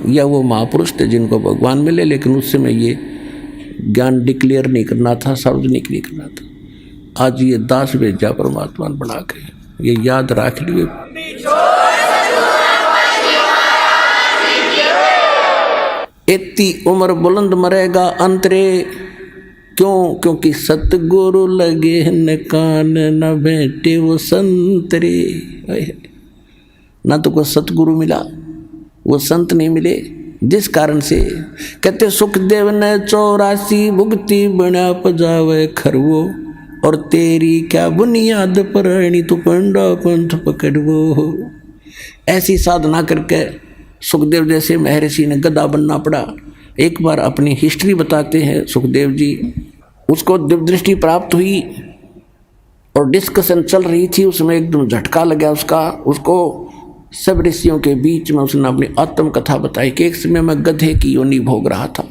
या वो महापुरुष थे जिनको भगवान मिले, लेकिन उस समय ये ज्ञान डिक्लेयर नहीं करना था, सार्वजनिक नहीं करना था। आज ये दास भेजा परमात्मा बना के, ये याद रख लिए। इतनी उम्र बुलंद मरेगा अंतरे, क्यों? क्योंकि सतगुरु लगे न कान, न बैठे वो संतरे। ना तो कोई सतगुरु मिला, वो संत नहीं मिले, जिस कारण से कहते सुखदेव ने 84 भुगती बना पजावे खरवो, और तेरी क्या बुनियाद पर तू पंडा पंथ पकड़वो। ऐसी साधना करके सुखदेव जैसे महर्षि ने गधा बनना पड़ा। एक बार अपनी हिस्ट्री बताते हैं सुखदेव जी। उसको दिव्य दृष्टि प्राप्त हुई और डिस्कशन चल रही थी, उसमें एकदम झटका लगा उसको सब ऋषियों के बीच में उसने अपनी आत्मकथा बताई कि एक समय मैं गधे की योनि भोग रहा था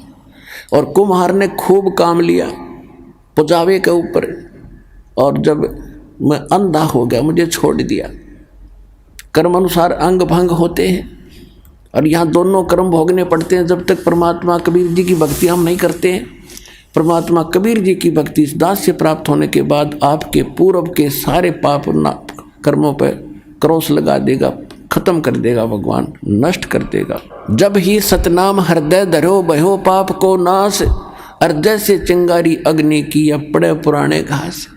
और कुम्हार ने खूब काम लिया पुजावे के ऊपर, और जब मैं अंधा हो गया मुझे छोड़ दिया। कर्म अनुसार अंग भंग होते हैं और यहाँ दोनों कर्म भोगने पड़ते हैं जब तक परमात्मा कबीर जी की भक्ति हम नहीं करते हैं। परमात्मा कबीर जी की भक्ति इस दास से प्राप्त होने के बाद आपके पूर्व के सारे पाप कर्मों पर क्रॉस लगा देगा, खत्म कर देगा, भगवान नष्ट कर देगा। जब ही सतनाम हृदय धरो बहो पाप को नाश, हृदय से चिंगारी अग्नि की पड़े पुराने घास।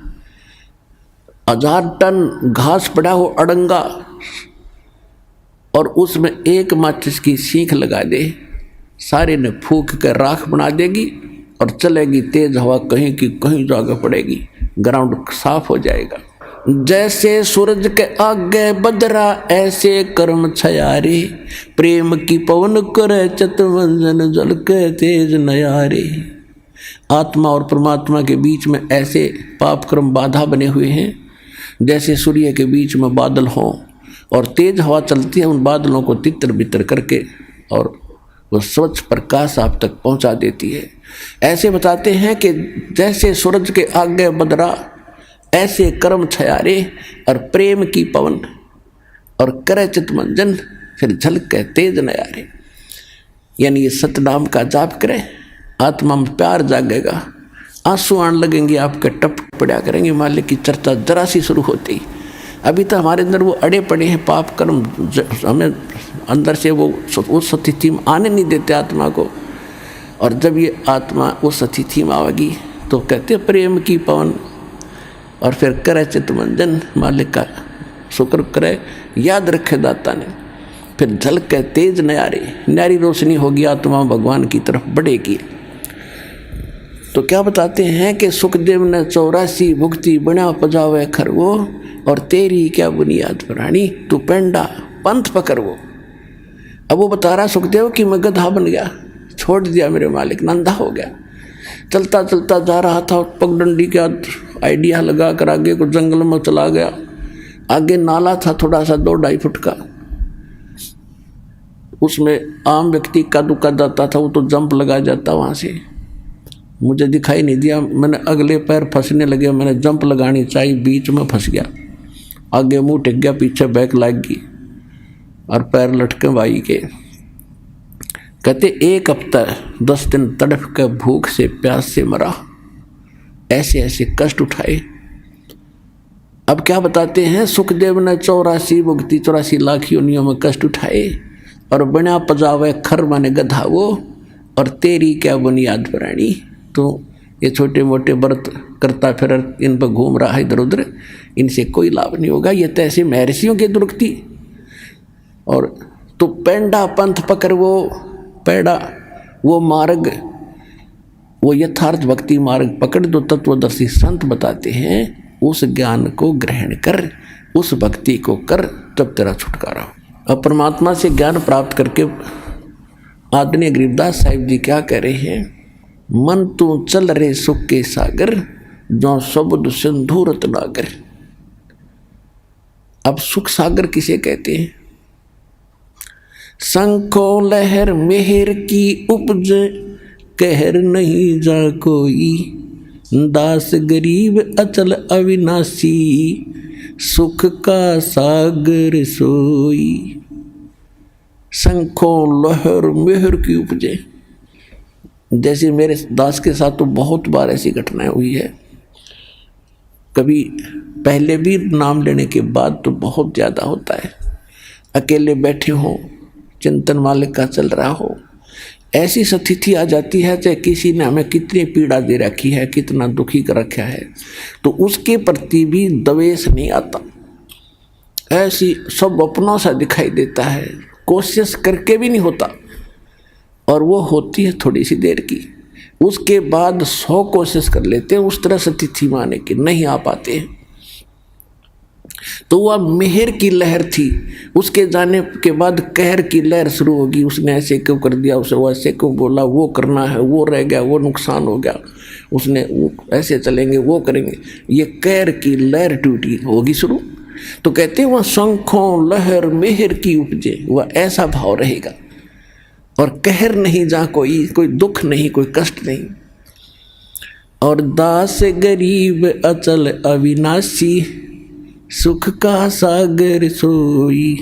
1000 टन घास पड़ा हो अड़ंगा और उसमें एक माचिस की सीख लगा दे, सारे ने फूंक कर राख बना देगी और चलेगी तेज हवा, कहीं की कहीं जाकर पड़ेगी, ग्राउंड साफ हो जाएगा। जैसे सूरज के आगे बदरा ऐसे कर्म छयारे, प्रेम की पवन करे चितवंजन जल के तेज नयारे। आत्मा और परमात्मा के बीच में ऐसे पाप कर्म बाधा बने हुए हैं जैसे सूर्य के बीच में बादल हों और तेज हवा चलती है उन बादलों को तितर बितर करके, और वो स्वच्छ प्रकाश आप तक पहुंचा देती है। ऐसे बताते हैं कि जैसे सूरज के आगे बदरा ऐसे कर्म छयारे, और प्रेम की पवन और करे चितमंजन फिर झलके तेज नयारे। यानी ये सतनाम का जाप करें, आत्मा में प्यार जागेगा, आंसू आने लगेंगे आपके, टप पड़ा करेंगे। मालिक की चर्चा जरा सी शुरू होती, अभी तो हमारे अंदर वो अड़े पड़े हैं पाप कर्म, हमें अंदर से वो उस स्थिति में आने नहीं देते आत्मा को। और जब ये आत्मा उस स्थिति में आवेगी तो कहते प्रेम की पवन, और फिर करे चितमंजन, मालिक का शुक्र करे, याद रखे दाता ने, फिर झलके तेज न्यारी रोशनी होगी, आत्मा भगवान की तरफ बढ़ेगी। तो क्या बताते हैं कि सुखदेव ने 84 भुगती बना पजावे खरवो, और तेरी क्या बुनियाद प्राणी तू पेंडा पंथ पकड़वो। अब वो बता रहा सुखदेव कि मैं गधा बन गया, छोड़ दिया मेरे मालिक, नंदा हो गया, चलता चलता जा रहा था, पगडंडी का आइडिया लगा कर आगे को जंगल में चला गया। आगे नाला था थोड़ा सा 2-2.5 फुट का, उसमें आम व्यक्ति का दुका जाता था, वो तो जंप लगा जाता वहाँ से। मुझे दिखाई नहीं दिया, मैंने अगले पैर फंसने लगे, मैंने जंप लगानी चाहिए, बीच में फंस गया, आगे मुंह टिक गया, पीछे बैक लग गई और पैर लटके भाई के। कहते 1 हफ्ता 10 दिन तड़फ के भूख से प्यास से मरा, ऐसे ऐसे कष्ट उठाए। अब क्या बताते हैं सुखदेव ने 84 भुगती 84 लाख योनियों में कष्ट उठाए, और बना पजावे खर माने गधा वो, और तेरी क्या बुनियाद प्राणी। तो ये छोटे मोटे व्रत करता फिर इन पर घूम रहा है इधर उधर, इनसे कोई लाभ नहीं होगा, ये तो ऐसे महर्षियों की दुर्गति। और तो पेंडा पंथ पकड़, वो पेड़ा वो मार्ग, वो यथार्थ भक्ति मार्ग पकड़ दो। तत्वदर्शी संत बताते हैं उस ज्ञान को ग्रहण कर, उस भक्ति को कर, तब तेरा छुटकारा हो। अब परमात्मा से ज्ञान प्राप्त करके आदरणीय गरीबदास साहिब जी क्या कह रहे हैं, मन तू चल रे सुख के सागर, जो शब्द सिंधु रत्नागर। अब सुख सागर किसे कहते हैं? शंखो लहर मेहर की उपज, कहर नहीं जा कोई, दास गरीब अचल अविनाशी, सुख का सागर सोई। शंखों लहर मेहर की उपजे। जैसे मेरे दास के साथ तो बहुत बार ऐसी घटनाएं हुई है, कभी पहले भी नाम लेने के बाद तो बहुत ज़्यादा होता है। अकेले बैठे हो, चिंतन मालिक का चल रहा हो, ऐसी स्थिति आ जाती है चाहे किसी ने हमें कितनी पीड़ा दे रखी है, कितना दुखी कर रखा है, तो उसके प्रति भी द्वेष नहीं आता। ऐसी सब अपनों सा दिखाई देता है, कोशिश करके भी नहीं होता, और वो होती है थोड़ी सी देर की। उसके बाद 100 कोशिश कर लेते हैं उस तरह से तिथि माने की, नहीं आ पाते हैं। तो वह मेहर की लहर थी, उसके जाने के बाद कहर की लहर शुरू होगी। उसने ऐसे क्यों कर दिया, उसे वो ऐसे क्यों बोला, वो करना है, वो रह गया, वो नुकसान हो गया, उसने वो ऐसे चलेंगे, वो करेंगे, ये कहर की लहर टूटी होगी शुरू। तो कहते हैं वह शंखों लहर मेहर की उपजे, वह ऐसा भाव रहेगा, और कहर नहीं, जहाँ कोई दुख नहीं, कोई कष्ट नहीं। और दास गरीब अचल अविनाशी, सुख का सागर सोई।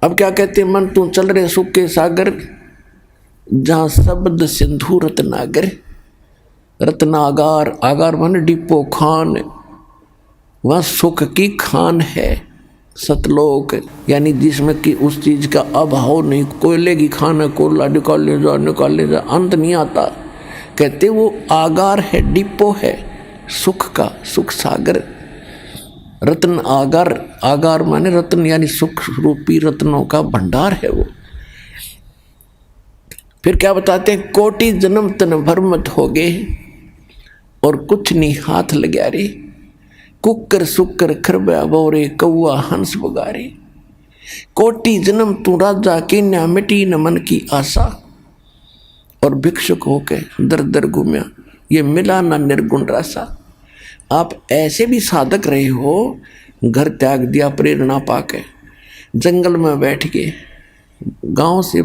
अब क्या कहते हैं, मन तू चल रहे सुख के सागर, जहाँ शब्द सिंधु रत्नागर। रत्नागार, आगार मन डिपो खान, वहाँ सुख की खान है। सतलोक यानी जिसमें कि उस चीज का अभाव नहीं, कोयले की खान है, कोयला निकालने जा अंत नहीं आता। कहते वो आगार है, डिपो है सुख का, सुख सागर। रत्न आगार, आगार माने रत्न यानी सुख रूपी रत्नों का भंडार है वो। फिर क्या बताते हैं, कोटि जन्म तन भर मत हो गए, और कुछ नहीं हाथ लग्या रे। कुकर सुकर खरबा बोरे, कौआ हंस बगारे। कोटि जन्म तू राजा की न मिटी न मन की आशा, और भिक्षुक होके दर दर घूमया, ये मिला ना निर्गुण रासा। आप ऐसे भी साधक रहे हो, घर त्याग दिया प्रेरणा पाके, जंगल में बैठ के गांव से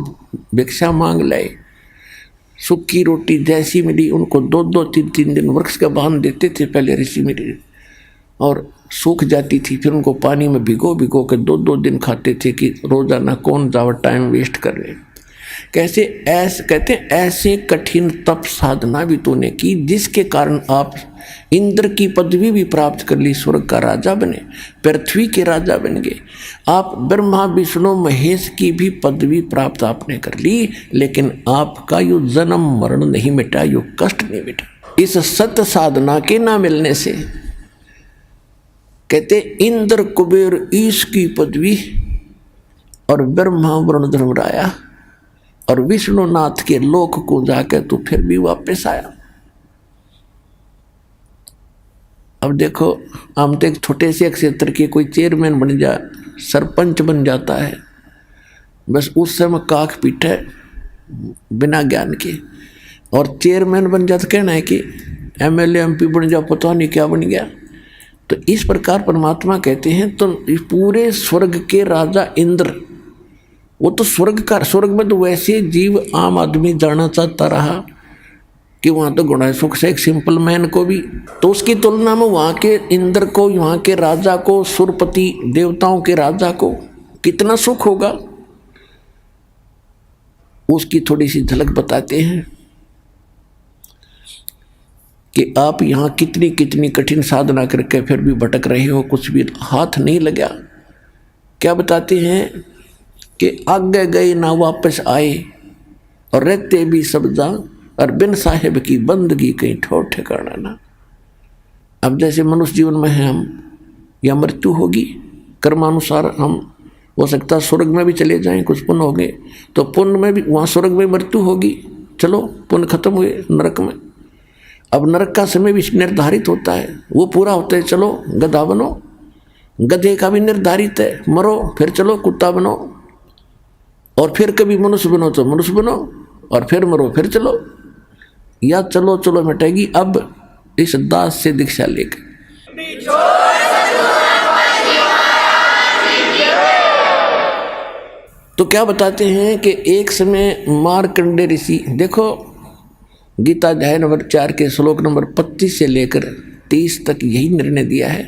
भिक्षा मांग लाए, सूखी रोटी जैसी मिली उनको 2-2 3-3 दिन वृक्ष का बांध देते थे पहले ऋषि मिली, और सूख जाती थी, फिर उनको पानी में भिगो भिगो के 2-2 दिन खाते थे कि रोजाना कौन जावा टाइम वेस्ट कर ले। कैसे ऐसे कहते हैं, ऐसे कठिन तप साधना भी तूने की जिसके कारण आप इंद्र की पदवी भी प्राप्त कर ली, स्वर्ग का राजा बने, पृथ्वी के राजा बन गए। आप ब्रह्मा विष्णु महेश की भी पदवी प्राप्त आपने कर ली, लेकिन आपका यो जन्म मरण नहीं मिटा, यो कष्ट नहीं मिटा इस सत्य साधना के ना मिलने से। कहते इंद्र कुबेर ईश की पदवी, और ब्रह्मा वरुण धर्मराया, और विष्णुनाथ के लोक को जाकर तो फिर भी वापस आया। अब देखो, हम तो एक छोटे से क्षेत्र के कोई चेयरमैन बन जा, सरपंच बन जाता है, बस उस समय काख पीटे बिना ज्ञान के, और चेयरमैन बन जाता कहना है कि एमएलए एमपी बन जा, पता नहीं क्या बन गया। तो इस प्रकार परमात्मा कहते हैं, तो पूरे स्वर्ग के राजा इंद्र, वो तो स्वर्ग में तो वैसे जीव आम आदमी जाना चाहता रहा कि वहाँ तो गुणा सुख से एक सिंपल मैन को भी, तो उसकी तुलना में वहाँ के इंद्र को, वहाँ के राजा को, सुरपति देवताओं के राजा को कितना सुख होगा, उसकी थोड़ी सी झलक बताते हैं कि आप यहाँ कितनी कितनी कठिन साधना करके फिर भी भटक रहे हो, कुछ भी हाथ नहीं लगा। क्या बताते हैं कि आगे गए ना वापस आए, और रहते भी सब जा, और बिन साहेब की बंदगी कहीं ठोर ठिकाना ना। अब जैसे मनुष्य जीवन में है हम, या मृत्यु होगी, कर्मानुसार हम हो सकता है स्वर्ग में भी चले जाएं, कुछ पुण्य हो गए तो पुण्य में भी, वहाँ स्वर्ग में मृत्यु होगी, चलो पुण्य खत्म हुए, नरक में। अब नरक का समय भी निर्धारित होता है, वो पूरा होता है, चलो गधा बनो, गधे का भी निर्धारित है, मरो फिर चलो कुत्ता बनो, और फिर कभी मनुष्य बनो तो मनुष्य बनो, और फिर मरो फिर चलो, या चलो चलो मिटेगी। अब इस दास से दीक्षा लेकर तो क्या बताते हैं कि एक समय मार्कंडे ऋषि, देखो गीता अध्याय नंबर 4 के श्लोक नंबर 25 से लेकर 30 तक यही निर्णय दिया है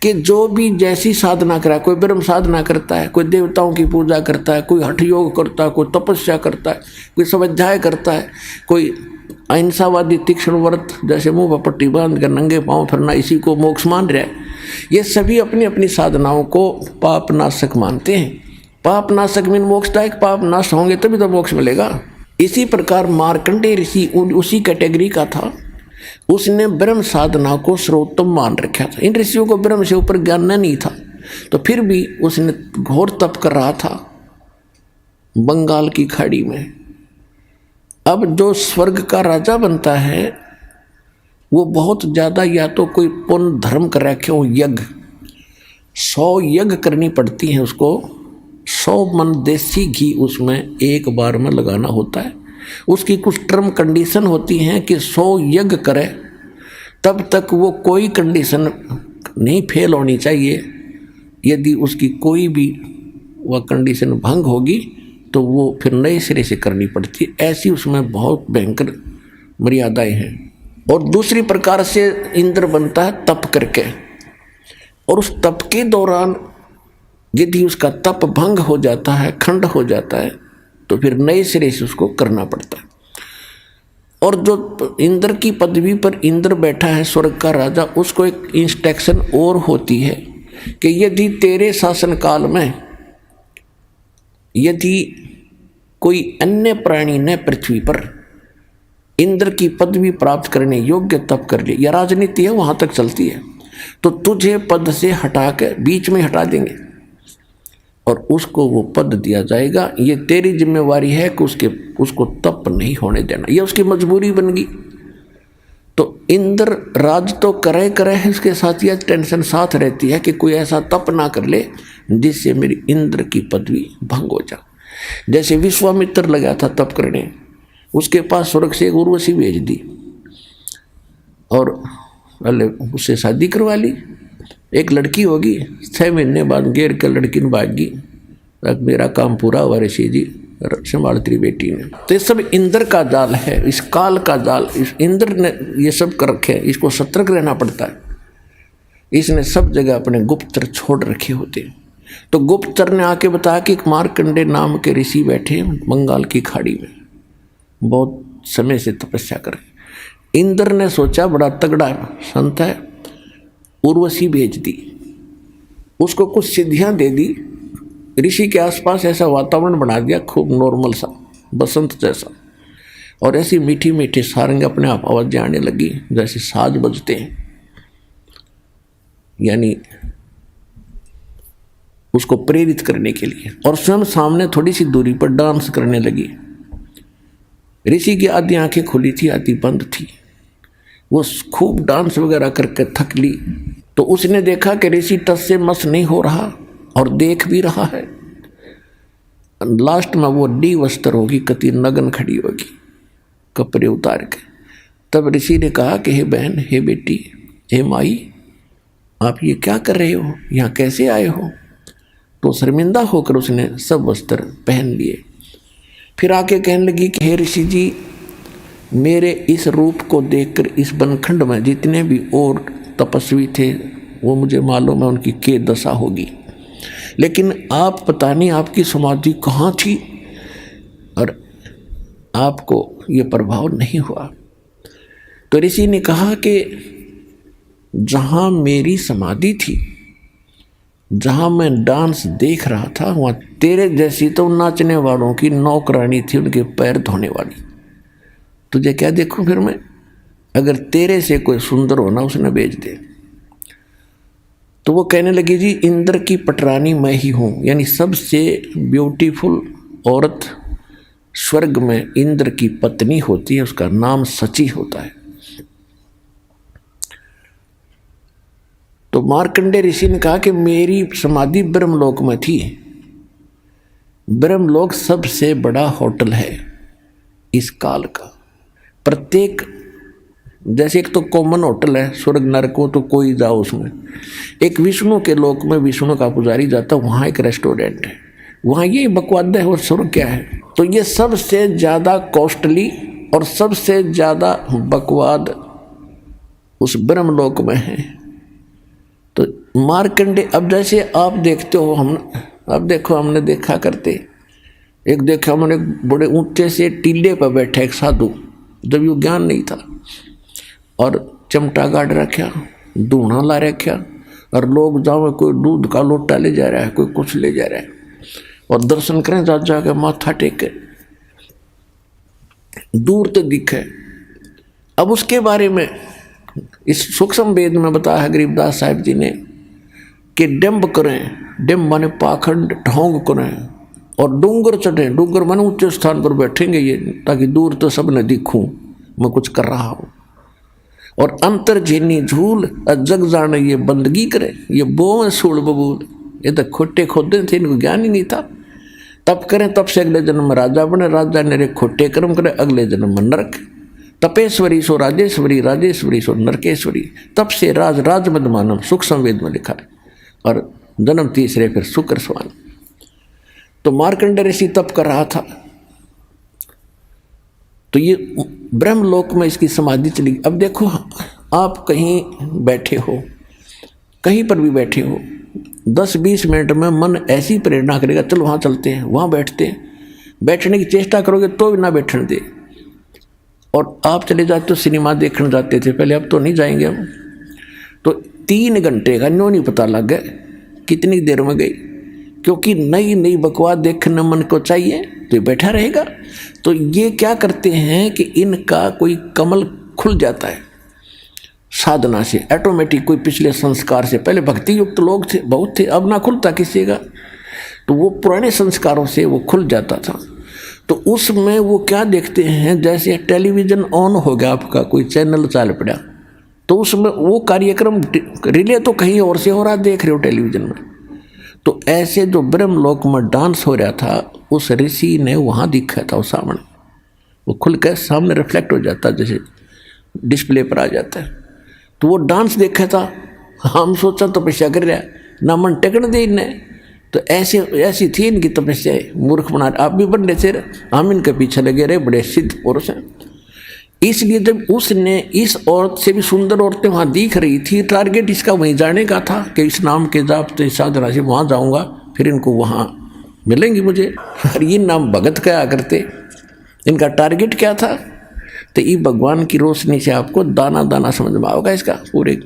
कि जो भी जैसी साधना करा, कोई ब्रह्म साधना करता है, कोई देवताओं की पूजा करता है, कोई हठ योग करता है, कोई तपस्या करता है, कोई स्वाध्याय करता है, कोई अहिंसावादी तीक्ष्ण व्रत जैसे मुंह पर पट्टी बांध कर नंगे पांव फिरना, इसी को मोक्ष मान रहा है। ये सभी अपनी अपनी साधनाओं को पाप नाशक मानते हैं। पाप नाशक मीन मोक्षदायक, पाप नाश होंगे तभी तो मोक्ष मिलेगा। इसी प्रकार मार्कंडेय ऋषि उसी कैटेगरी का था। उसने ब्रह्म साधना को सर्वोत्तम मान रखा था। इन ऋषियों को ब्रह्म से ऊपर ज्ञान नहीं था, तो फिर भी उसने घोर तप कर रहा था बंगाल की खाड़ी में। अब जो स्वर्ग का राजा बनता है वो बहुत ज़्यादा या तो कोई पुण्य धर्म कर रखे हो, यज्ञ 100 यज्ञ करनी पड़ती हैं उसको, 100 मन देसी घी उसमें एक बार में लगाना होता है। उसकी कुछ टर्म कंडीशन होती हैं कि 100 यज्ञ करे तब तक वो कोई कंडीशन नहीं फेल होनी चाहिए। यदि उसकी कोई भी वह कंडीशन भंग होगी तो वो फिर नए सिरे से करनी पड़ती है। ऐसी उसमें बहुत भयंकर मर्यादाएं हैं। और दूसरी प्रकार से इंद्र बनता है तप करके, और उस तप के दौरान यदि उसका तप भंग हो जाता है, खंड हो जाता है, तो फिर नए सिरे से उसको करना पड़ता है। और जो इंद्र की पदवी पर इंद्र बैठा है, स्वर्ग का राजा, उसको एक इंस्ट्रक्शन और होती है कि यदि तेरे शासन काल में यदि कोई अन्य प्राणी ने पृथ्वी पर इंद्र की पदवी प्राप्त करने योग्य तप कर ले, या राजनीति है वहां तक चलती है, तो तुझे पद से हटा के बीच में हटा देंगे और उसको वो पद दिया जाएगा। ये तेरी जिम्मेवारी है कि उसको तप नहीं होने देना। ये उसकी मजबूरी बन गई। तो इंद्र राज तो करे है, इसके साथ यह टेंशन साथ रहती है कि कोई ऐसा तप ना कर ले जिससे मेरी इंद्र की पदवी भंग हो जाए। जैसे विश्वामित्र लगा था तप करने, उसके पास स्वर्ग से एक उर्वशी भेज दी और पहले उससे शादी करवा ली। एक लड़की होगी, 6 महीने बाद घेर कर लड़की ने भागी, मेरा काम पूरा हुआ ऋषि जी, संभाल तेरी बेटी ने। तो ये सब इंद्र का जाल है, इस काल का जाल, इस इंद्र ने ये सब कर रखे हैं। इसको सतर्क रहना पड़ता है। इसने सब जगह अपने गुप्तचर छोड़ रखे होते हैं। तो गुप्तचर ने आके बताया कि एक मार्कंडे नाम के ऋषि बैठे बंगाल की खाड़ी में, बहुत समय से तपस्या कर। इंद्र ने सोचा बड़ा तगड़ा संत है, उर्वशी भेज दी, उसको कुछ सिद्धियां दे दी, ऋषि के आसपास ऐसा वातावरण बना दिया खूब नॉर्मल सा, बसंत जैसा, और ऐसी मीठी मीठी सारंग अपने आप आवाज़ें आने लगी जैसे साज बजते हैं, यानी उसको प्रेरित करने के लिए। और स्वयं सामने थोड़ी सी दूरी पर डांस करने लगी। ऋषि की आधी आंखें खुली थी, आधी बंद थी। वो खूब डांस वगैरह करके थक ली। तो उसने देखा कि ऋषि टस से मस नहीं हो रहा और देख भी रहा है। लास्ट में वो डी वस्त्र होगी, कति नगन खड़ी होगी कपड़े उतार के। तब ऋषि ने कहा कि हे बहन, हे बेटी, हे माई, आप ये क्या कर रहे हो, यहाँ कैसे आए हो? तो शर्मिंदा होकर उसने सब वस्त्र पहन लिए। फिर आके कहने लगी कि हे ऋषि जी, मेरे इस रूप को देखकर इस बनखंड में जितने भी और तपस्वी थे वो मुझे मालूम है उनकी क्या दशा होगी, लेकिन आप पता नहीं आपकी समाधि कहाँ थी और आपको ये प्रभाव नहीं हुआ। तो ऋषि ने कहा कि जहाँ मेरी समाधि थी, जहाँ मैं डांस देख रहा था, वहाँ तेरे जैसी तो नाचने वालों की नौकरानी थी, उनके पैर धोने वाली। तुझे क्या देखूं फिर मैं? अगर तेरे से कोई सुंदर हो ना उसने भेज दे। तो वो कहने लगी जी, इंद्र की पटरानी मैं ही हूँ, यानी सबसे ब्यूटीफुल औरत स्वर्ग में इंद्र की पत्नी होती है, उसका नाम सची होता है। तो मार्कंडे ऋषि ने कहा कि मेरी समाधि ब्रह्मलोक में थी। ब्रह्मलोक सबसे बड़ा होटल है इस काल का। प्रत्येक, जैसे एक तो कॉमन होटल है स्वर्ग नरक को, तो कोई जाओ उसमें। एक विष्णु के लोक में विष्णु का पुजारी जाता, वहाँ एक रेस्टोरेंट है, वहाँ ये बकवाद है। और स्वर्ग क्या है? तो ये सबसे ज़्यादा कॉस्टली और सबसे ज़्यादा बकवाद उस ब्रह्मलोक में है। तो मार्कंडे, अब जैसे आप देखते हो, हम अब देखो, हमने देखा करते, एक देखा हमने बड़े ऊंचे से टीले पर बैठे एक साधु, जब यो ज्ञान नहीं था, और चमटा गाड़ रखा, धूना ला रखा, और लोग जाओ, कोई दूध का लोटा ले जा रहा है, कोई कुछ ले जा रहा है, और दर्शन करें जा जाके माथा टेके, दूर तक दिखे। अब उसके बारे में इस सूक्ष्म वेद में बताया है गरीबदास साहिब जी ने कि डिम्ब करें, डिम्ब माने पाखंड ढोंग करें, और डूंगर चढ़े, डूंगर माने ऊंचे स्थान पर बैठेंगे ये, ताकि दूर तो सब न दिखूं मैं कुछ कर रहा हूं, और अंतर झीनी झूल जग जाने ये बंदगी करे, ये बोवें सूल बबूल, ये तो खोटे खोदे थे, इनको ज्ञान ही नहीं था। तप करें, तप से अगले जन्म में राजा बने, राजा ने खोटे कर्म करे, अगले जन्म में नरक। तपेश्वरी सो राजेश्वरी, राजेश्वरी सो नरकेश्वरी, तप से राज राज मद मानव, सूक्ष्म वेद में लिखा है। और जन्म तीसरे फिर शुक्र स्वान। तो मार्कंडेय ऋषि तप कर रहा था, तो ये ब्रह्मलोक में इसकी समाधि चली। अब देखो, आप कहीं बैठे हो, कहीं पर भी बैठे हो, 10-20 मिनट में मन ऐसी प्रेरणा करेगा, चलो वहाँ चलते हैं, वहाँ बैठते हैं। बैठने की चेष्टा करोगे तो भी ना बैठने दे। और आप चले जाते तो सिनेमा देखने जाते थे पहले, अब तो नहीं जाएंगे हम। तो 3 घंटे का न्यों नहीं पता लग गया कितनी देर में गई, क्योंकि नई नई बकवास देखने मन को चाहिए, तो बैठा रहेगा। तो ये क्या करते हैं कि इनका कोई कमल खुल जाता है साधना से, ऑटोमेटिक, कोई पिछले संस्कार से। पहले भक्ति युक्त लोग थे, बहुत थे, अब ना खुलता किसी का, तो वो पुराने संस्कारों से वो खुल जाता था। तो उसमें वो क्या देखते हैं, जैसे टेलीविज़न ऑन हो गया आपका, कोई चैनल चाल पड़ा, तो उसमें वो कार्यक्रम रिले तो कहीं और से हो रहा, देख रहे हो टेलीविज़न में। तो ऐसे जो ब्रह्मलोक में डांस हो रहा था, उस ऋषि ने वहाँ दिखा था, वो सामने, वो खुल कर सामने रिफ्लेक्ट हो जाता, जैसे डिस्प्ले पर आ जाता है। तो वो डांस देखा था, हम सोचा तपस्या कर रहा है, ना मन टेकन दे इन्हें। तो ऐसी थी इनकी तपस्या, मूर्ख बना। आप भी बन रहे थे, हम इनके पीछे लगे रहे, बड़े सिद्ध पुरुष हैं। इसलिए जब उसने इस औरत से भी सुंदर औरतें वहाँ दिख रही थी, टारगेट इसका वहीं जाने का था कि इस नाम के जाप से साधना से वहाँ जाऊँगा, फिर इनको वहाँ मिलेंगी मुझे। और ये नाम भगत क्या करते, इनका टारगेट क्या था? तो ये भगवान की रोशनी से आपको दाना दाना समझ में आओगा इसका, पूरे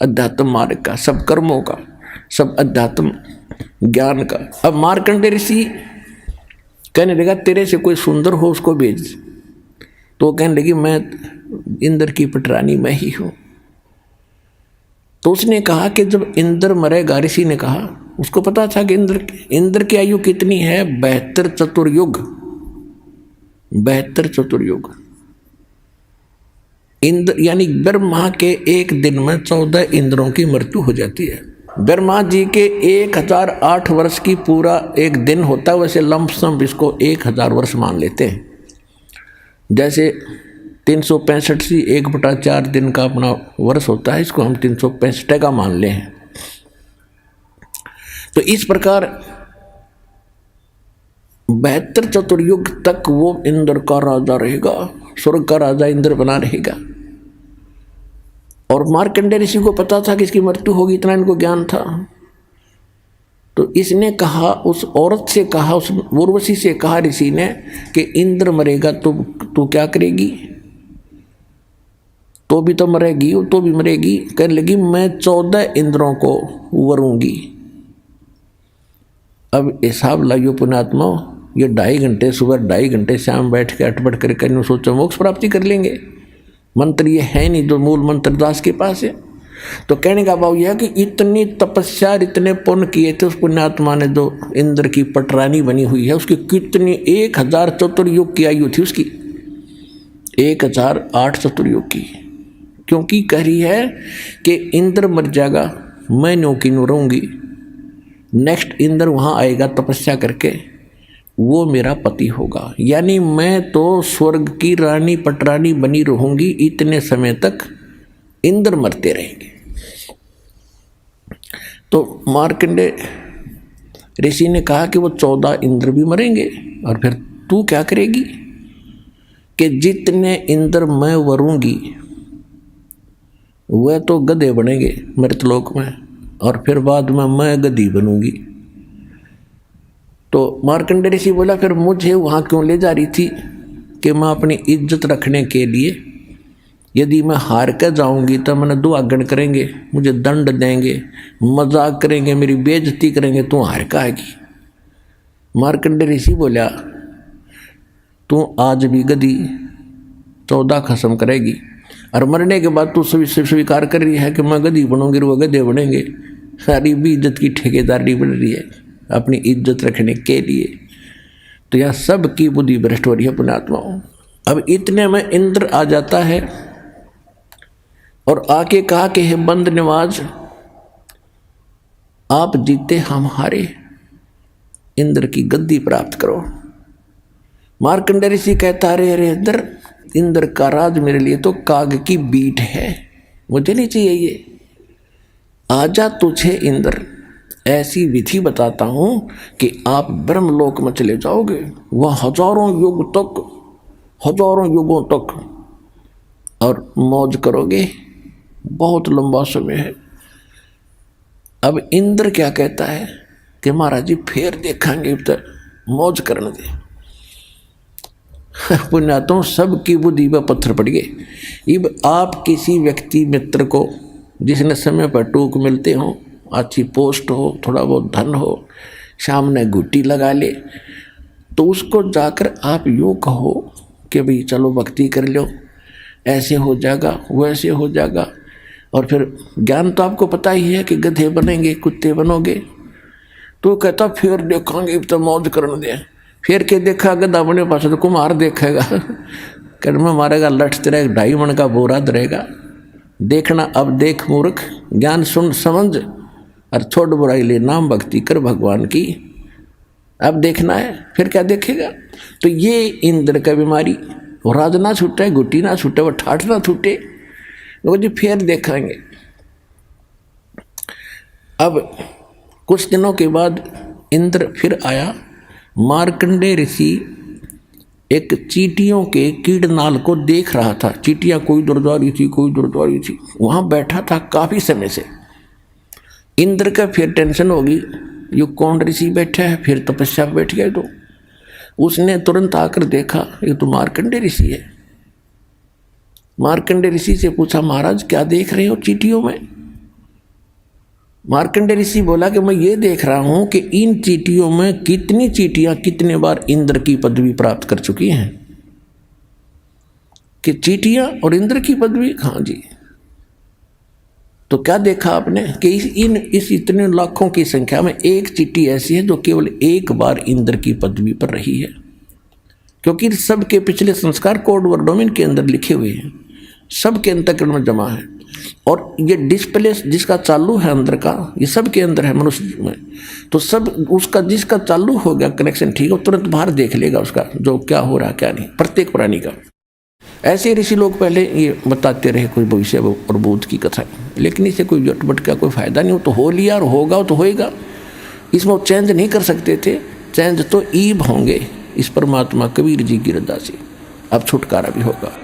अध्यात्म मार्ग का, सब कर्मों का, सब अध्यात्म ज्ञान का। अब मार्कंडेय ऋषि कहने लगा, तेरे से कोई सुंदर हो उसको भेज। तो कहने लगी, मैं इंद्र की पटरानी मैं ही हूँ। तो उसने कहा कि जब इंद्र मरेगा, ऋषि ने कहा, उसको पता था कि इंद्र की आयु कितनी है, 72 चतुर्युग, 72 चतुर्युग। इंद्र यानी ब्रह्मा के एक दिन में 14 इंद्रों की मृत्यु हो जाती है। ब्रह्मा जी के 1008 वर्ष की पूरा एक दिन होता है, वैसे लमसम इसको 1000 वर्ष मान लेते हैं। जैसे 365 से 1/4 दिन का अपना वर्ष होता है, इसको हम 365 का मान ले हैं। तो इस प्रकार 72 चतुर्युग तक वो इंद्र का राजा रहेगा, स्वर्ग का राजा इंद्र बना रहेगा। और मार्कंडेय ऋषि को पता था कि इसकी मृत्यु होगी, इतना इनको ज्ञान था। तो इसने कहा, उस औरत से कहा, उस उर्वशी से कहा ऋषि ने कि इंद्र मरेगा तो तू क्या करेगी? तो भी तो मरेगी, तो भी मरेगी। कहने लगी, मैं 14 इंद्रों को वरूंगी। अब हिसाब लाइयो पुण्यात्मा, ये 2.5 घंटे सुबह, 2.5 घंटे शाम बैठ के अटपट करके सोचो मोक्ष प्राप्ति कर लेंगे। मंत्र ये है नहीं जो मूल मंत्र दास के पास है। तो कहने का भाव यह है कि इतनी तपस्या, इतने पुण्य किए थे उस पुण्यात्मा ने, जो इंद्र की पटरानी बनी हुई है, उसकी कितनी 1000 चतुर्युग की आयु थी उसकी, 1008 चतुर्युग की। क्योंकि कह रही है कि इंद्र मर जाएगा, मैं न्यों की न्यों रहूँगी, नेक्स्ट इंद्र वहाँ आएगा तपस्या करके, वो मेरा पति होगा। यानी मैं तो स्वर्ग की रानी पटरानी बनी रहूँगी, इतने समय तक इंद्र मरते रहेंगे। तो मार्कंडेय ऋषि ने कहा कि वो 14 इंद्र भी मरेंगे, और फिर तू क्या करेगी? कि जितने इंद्र मैं वरूंगी वह तो गधे बनेंगे मृतलोक में, और फिर बाद में मैं गधी बनूंगी। तो मार्कंडेय ऋषि बोला फिर मुझे वहाँ क्यों ले जा रही थी कि मैं अपनी इज्जत रखने के लिए, यदि मैं हार कर जाऊंगी तो मैंने दुआगन करेंगे, मुझे दंड देंगे, मजाक करेंगे, मेरी बेइज्जती करेंगे, तू हार का आएगी। मार्कंडेय ऋषि बोला तू आज भी गधी 14 खत्म करेगी और मरने के बाद तू स्वीकार कर रही है कि मैं गधी बनूंगी, वो गधे बनेंगे। सारी भी इज्जत की ठेकेदारी बन रही है अपनी इज्जत रखने के लिए। तो यह सब की बुद्धि भ्रष्ट हो रही है पुण्यात्माओं। अब इतने में इंद्र आ जाता है और आके कहा कि हे बंद निवाज, आप जीते हम हारे, इंद्र की गद्दी प्राप्त करो। मार्कंडेय ऋषि कहता अरे इंद्र का राज मेरे लिए तो काग की बीट है, मुझे नहीं चाहिए ये। आजा तुझे इंद्र ऐसी विधि बताता हूं कि आप ब्रह्मलोक में चले जाओगे, वह हजारों युगों तक और मौज करोगे, बहुत लंबा समय है। अब इंद्र क्या कहता है कि महाराज जी फिर देखेंगे, तो मौज करने दे। पुण्यात्माओं सबकी बुद्धि पर पत्थर पड़ गए। अब आप किसी व्यक्ति मित्र को जिसने समय पर टूक मिलते हो, अच्छी पोस्ट हो, थोड़ा बहुत धन हो, सामने घुट्टी लगा ले, तो उसको जाकर आप यूँ कहो कि भाई चलो भक्ति कर लो, ऐसे हो जाएगा वैसे हो जाएगा। और फिर ज्ञान तो आपको पता ही है कि गधे बनेंगे, कुत्ते बनोगे। तो कहता फिर देखेंगे तो मौज करने दे। फिर के देखा गधा बने पास तो कुम्हार देखेगा, कर्म मारेगा, लठ तेरा 2.5 मन का बोरा धरेगा। देखना अब देख मूर्ख, ज्ञान सुन समझ और छोड़ बुराई ले, नाम भक्ति कर भगवान की। अब देखना है, फिर क्या देखेगा। तो ये इंद्र का बीमारी, वो राज ना छूटे, गुटी ना छूटे, वो ठाठ ना छूटे, वो जी फिर देखेंगे। अब कुछ दिनों के बाद इंद्र फिर आया। मार्कंडेय ऋषि एक चींटियों के कीड़नाल को देख रहा था। चींटियां कोई दूर जा रही थी, कोई दूर जा रही थी, वहां बैठा था काफी समय से। इंद्र का फिर टेंशन होगी, ये कौन ऋषि बैठा है, फिर तपस्या पर बैठ गए। तो उसने तुरंत आकर देखा ये तो मार्कंडेय ऋषि है। मार्कंडेय ऋषि से पूछा महाराज क्या देख रहे हो चींटियों में। मार्कंडेय ऋषि बोला कि मैं ये देख रहा हूं कि इन चींटियों में कितनी चींटियां कितने बार इंद्र की पदवी प्राप्त कर चुकी हैं। कि चींटियां और इंद्र की पदवी, हाँ जी। तो क्या देखा आपने कि इस इतने लाखों की संख्या में एक चींटी ऐसी है जो केवल एक बार इंद्र की पदवी पर रही है। क्योंकि सबके पिछले संस्कार कोड और डोमेन के अंदर लिखे हुए हैं, सबके अंतःकरण में जमा है। और ये डिस्प्ले जिसका चालू है अंदर का, ये सब के अंदर है मनुष्य में। तो सब उसका जिसका चालू हो गया कनेक्शन ठीक है, तुरंत बाहर देख लेगा उसका जो क्या हो रहा क्या नहीं, प्रत्येक प्राणी का। ऐसे ऋषि लोग पहले ये बताते रहे कोई भविष्य और भूत की कथा, लेकिन इससे कोई जटपट का कोई फायदा नहीं हो। तो हो लिया और होगा तो होएगा, इसमें वो चेंज नहीं कर सकते थे। चेंज तो ईब होंगे इस परमात्मा कबीर जी की रजा से। अब छुटकारा भी होगा।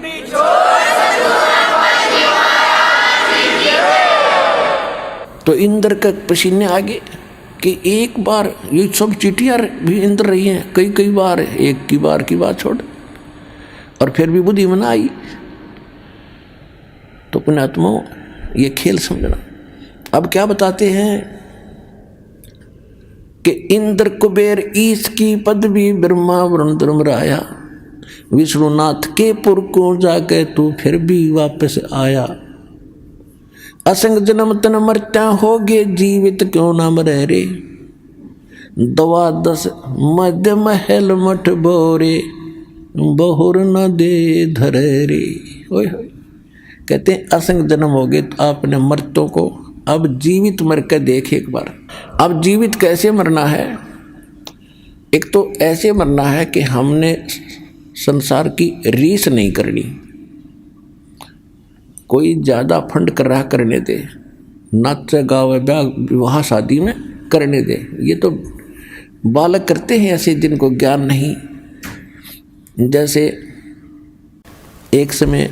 तो इंद्र का पसीने आगे कि एक बार ये सब चींटियां भी इंद्र रही हैं, कई बार, एक की बात छोड़, और फिर भी बुद्धि में ना आई। तो पुण्यात्माओं ये खेल समझना। अब क्या बताते हैं कि इंद्र कुबेर ईश की पदवी ब्रह्मा वरुण धर्मराया, विष्णुनाथ के पुर को जाके तू फिर भी वापस आया। असंग जन्म तन मरत्या हो गे, जीवित क्यों ना मरे रे। 12 मध्य महल मठ बोरे, बहुर न दे धरे रे। ओए होए, कहते हैं असंग जन्म हो गए तो आपने मर्तों को अब जीवित मर कर देख एक बार। अब जीवित कैसे मरना है? एक तो ऐसे मरना है कि हमने संसार की रीस नहीं करनी। कोई ज़्यादा फंड कर रहा करने दे, नाच गावे विवाह शादी में करने दे। ये तो बालक करते हैं ऐसे जिनको ज्ञान नहीं। जैसे एक समय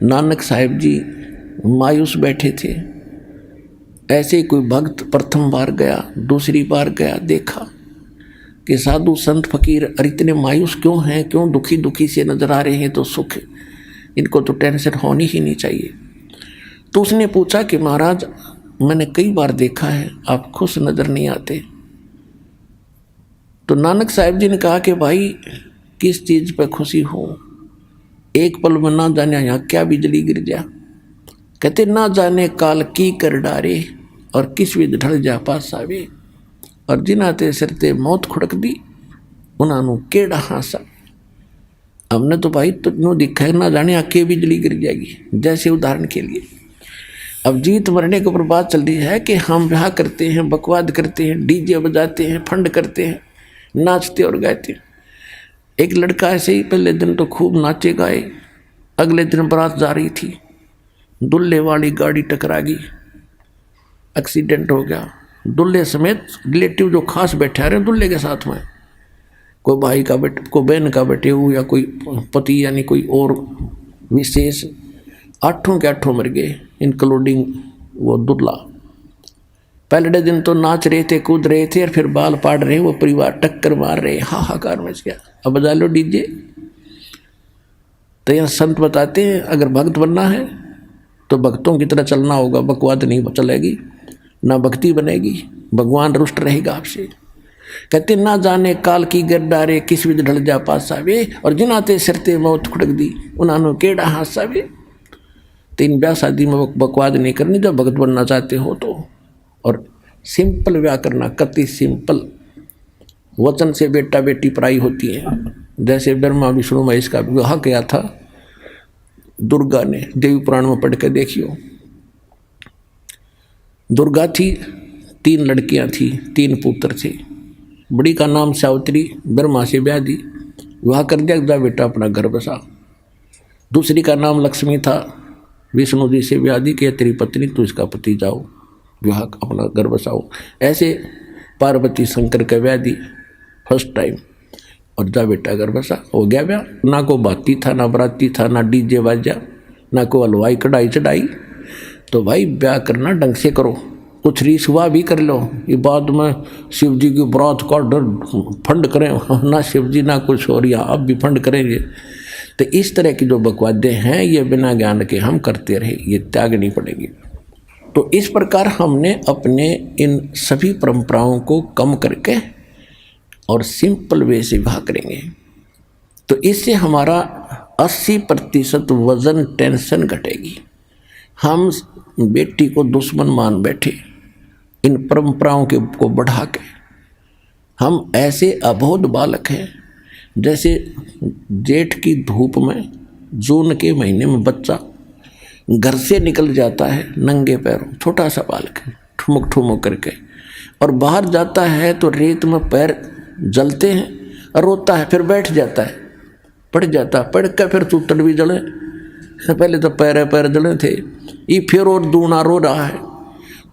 नानक साहिब जी मायूस बैठे थे, ऐसे ही कोई भक्त प्रथम बार गया, दूसरी बार गया, देखा कि साधु संत फकीर इतने मायूस क्यों हैं, क्यों दुखी दुखी से नजर आ रहे हैं, तो सुख, इनको तो टेंशन होनी ही नहीं चाहिए। तो उसने पूछा कि महाराज मैंने कई बार देखा है आप खुश नजर नहीं आते। तो नानक साहिब जी ने कहा कि भाई किस चीज़ पर खुशी हो, एक पल में ना जाने यहाँ क्या बिजली गिर जा। कहते ना जाने काल की कर डारे और किस विध ढल जा पास आवे, और जिन्हां ते सिर ते मौत खुड़क दी उन्होंने केड़ा हासा। हमने तो भाई तो दिखा है ना जाने आके बिजली गिर जाएगी। जैसे उदाहरण के लिए अब जीत मरने के ऊपर बात चल रही है कि हम ब्याह करते हैं, बकवाद करते हैं, डीजे बजाते हैं, फंड करते हैं, नाचते और गाते हैं। एक लड़का ऐसे ही पहले दिन तो खूब नाचे गाए, अगले दिन बारात जा रही थी, दुल्हे वाली गाड़ी टकरा गई, एक्सीडेंट हो गया। दुल्हे समेत रिलेटिव जो खास बैठे आ रहे हैं दुल्हे के साथ में, कोई भाई का बेटे, कोई बहन का बेटे हो, या कोई पति यानी कोई और विशेष, 8 के 8 मर गए इंक्लूडिंग वो दुल्हा। पहले दिन तो नाच रहे थे, कूद रहे थे, और फिर बाल पाड़ रहे, वो परिवार टक्कर मार रहे, हाहाकार मच गया। अब बजा लो डीजे। तो यहाँ संत बताते हैं अगर भक्त बनना है तो भक्तों की तरह चलना होगा, बकवाद नहीं चलेगी, ना भक्ति बनेगी, भगवान रुष्ट रहेगा आपसे। कहते ना जाने काल की गिरडारे किस विध ढल जा पास आवे, और जिनाते सिरते मौत खुड़क दी उन्होंने केड़ा हास आवे। तो इन ब्याह शादी में बकवाद नहीं करनी जब भगत बनना चाहते हो तो। और सिंपल ब्याह करना, कति सिंपल। वचन से बेटा बेटी पराई होती है। जैसे ब्रह्मा विष्णु महेश का विवाह किया था दुर्गा ने, देवी पुराण में पढ़ के देखियो। दुर्गा थी, 3 लड़कियां थी, 3 पुत्र थे। बड़ी का नाम सावित्री, ब्रह्मा से ब्याह दी, विवाह कर दिया, जा बेटा अपना घर बसा। दूसरी का नाम लक्ष्मी था, विष्णु जी से ब्याह दी कि तेरी पत्नी तू इसका पति जाओ, विवाह अपना घर बसाओ। ऐसे पार्वती शंकर का ब्याह दी फर्स्ट टाइम, और जा बेटा घर बसा, हो गया ब्याह। ना को बाती था, ना बराती था, ना डीजे बाजा, ना को हलवाई कढ़ाई चढ़ाई। तो भाई ब्याह करना ढंग से करो, कुछ रीस हुआ भी कर लो, ये बाद में शिव जी की बरात का डर फंड करें, ना शिव जी ना कुछ और, यहाँ अब भी फंड करेंगे। तो इस तरह की जो बकवादे हैं ये बिना ज्ञान के हम करते रहे, ये त्यागनी पड़ेगी। तो इस प्रकार हमने अपने इन सभी परंपराओं को कम करके और सिंपल वे से विवाह करेंगे, तो इससे हमारा 80% वजन टेंशन घटेगी। हम बेटी को दुश्मन मान बैठे इन परंपराओं के को बढ़ा के। हम ऐसे अबोध बालक हैं, जैसे जेठ की धूप में जून के महीने में बच्चा घर से निकल जाता है नंगे पैरों, छोटा सा बालक है, ठुमक ठुमक करके, और बाहर जाता है तो रेत में पैर जलते हैं और रोता है, फिर बैठ जाता है, पड़ जाता, पड़ कर फिर चूतड़ भी जले, पहले तो पैर जले थे, ये फिर और दूना रो रहा है।